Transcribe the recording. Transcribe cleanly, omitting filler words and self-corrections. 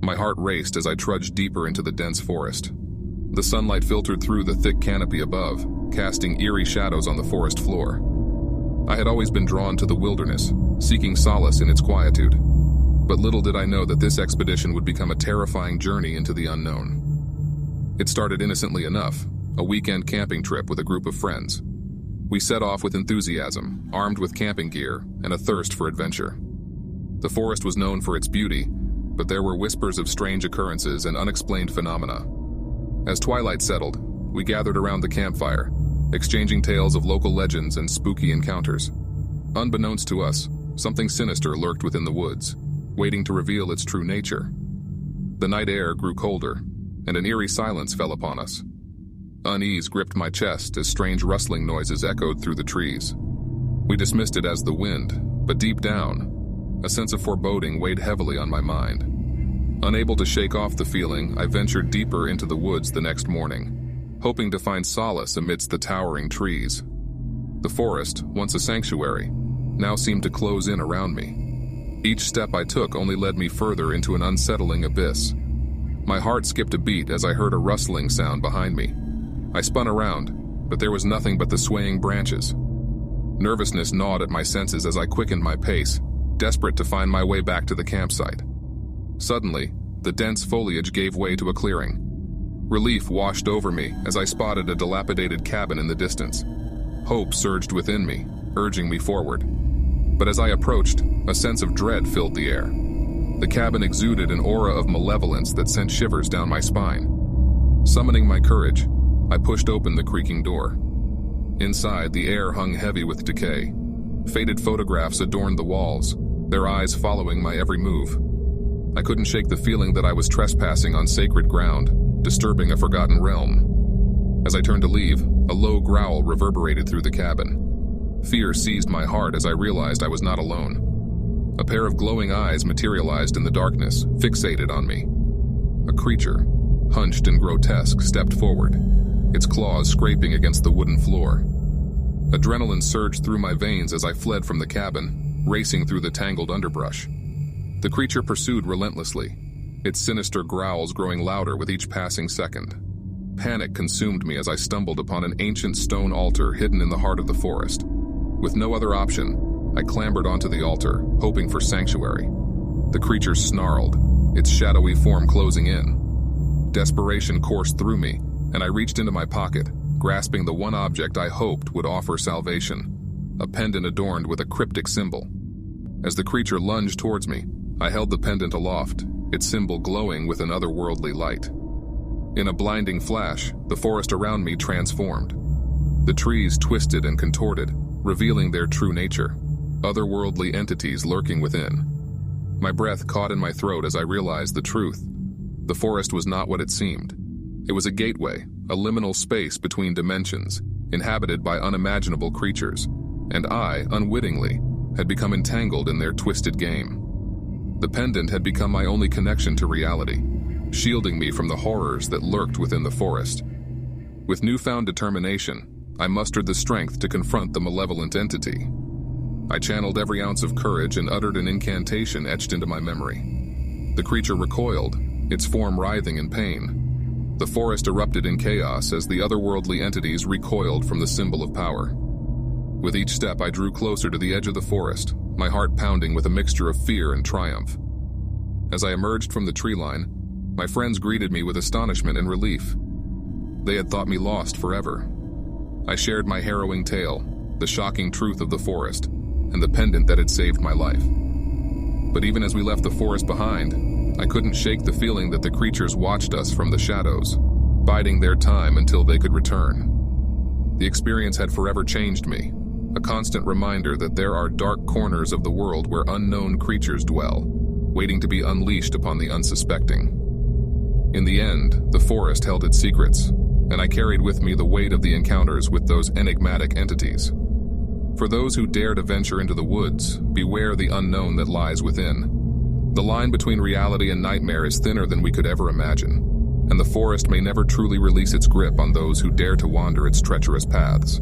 My heart raced as I trudged deeper into the dense forest. The sunlight filtered through the thick canopy above, casting eerie shadows on the forest floor. I had always been drawn to the wilderness, seeking solace in its quietude. But little did I know that this expedition would become a terrifying journey into the unknown. It started innocently enough, a weekend camping trip with a group of friends. We set off with enthusiasm, armed with camping gear and a thirst for adventure. The forest was known for its beauty, but there were whispers of strange occurrences and unexplained phenomena. As twilight settled, we gathered around the campfire, exchanging tales of local legends and spooky encounters. Unbeknownst to us, something sinister lurked within the woods, waiting to reveal its true nature. The night air grew colder, and an eerie silence fell upon us. Unease gripped my chest as strange rustling noises echoed through the trees. We dismissed it as the wind, but deep down, a sense of foreboding weighed heavily on my mind. Unable to shake off the feeling, I ventured deeper into the woods the next morning, hoping to find solace amidst the towering trees. The forest, once a sanctuary, now seemed to close in around me. Each step I took only led me further into an unsettling abyss. My heart skipped a beat as I heard a rustling sound behind me. I spun around, but there was nothing but the swaying branches. Nervousness gnawed at my senses as I quickened my pace, desperate to find my way back to the campsite. Suddenly, the dense foliage gave way to a clearing. Relief washed over me as I spotted a dilapidated cabin in the distance. Hope surged within me, urging me forward. But as I approached, a sense of dread filled the air. The cabin exuded an aura of malevolence that sent shivers down my spine. Summoning my courage, I pushed open the creaking door. Inside, the air hung heavy with decay. Faded photographs adorned the walls, their eyes following my every move. I couldn't shake the feeling that I was trespassing on sacred ground, disturbing a forgotten realm. As I turned to leave, a low growl reverberated through the cabin. Fear seized my heart as I realized I was not alone. A pair of glowing eyes materialized in the darkness, fixated on me. A creature, hunched and grotesque, stepped forward, its claws scraping against the wooden floor. Adrenaline surged through my veins as I fled from the cabin, racing through the tangled underbrush. The creature pursued relentlessly, its sinister growls growing louder with each passing second. Panic consumed me as I stumbled upon an ancient stone altar hidden in the heart of the forest. With no other option, I clambered onto the altar, hoping for sanctuary. The creature snarled, its shadowy form closing in. Desperation coursed through me, and I reached into my pocket, grasping the one object I hoped would offer salvation, a pendant adorned with a cryptic symbol. As the creature lunged towards me, I held the pendant aloft, its symbol glowing with an otherworldly light. In a blinding flash, the forest around me transformed. The trees twisted and contorted, revealing their true nature, otherworldly entities lurking within. My breath caught in my throat as I realized the truth. The forest was not what it seemed. It was a gateway, a liminal space between dimensions, inhabited by unimaginable creatures, and I, unwittingly, had become entangled in their twisted game. The pendant had become my only connection to reality, shielding me from the horrors that lurked within the forest. With newfound determination, I mustered the strength to confront the malevolent entity. I channeled every ounce of courage and uttered an incantation etched into my memory. The creature recoiled, its form writhing in pain. The forest erupted in chaos as the otherworldly entities recoiled from the symbol of power. With each step, I drew closer to the edge of the forest, my heart pounding with a mixture of fear and triumph. As I emerged from the tree line, my friends greeted me with astonishment and relief. They had thought me lost forever. I shared my harrowing tale, the shocking truth of the forest, and the pendant that had saved my life. But even as we left the forest behind, I couldn't shake the feeling that the creatures watched us from the shadows, biding their time until they could return. The experience had forever changed me, a constant reminder that there are dark corners of the world where unknown creatures dwell, waiting to be unleashed upon the unsuspecting. In the end, the forest held its secrets, and I carried with me the weight of the encounters with those enigmatic entities. For those who dare to venture into the woods, beware the unknown that lies within. The line between reality and nightmare is thinner than we could ever imagine, and the forest may never truly release its grip on those who dare to wander its treacherous paths.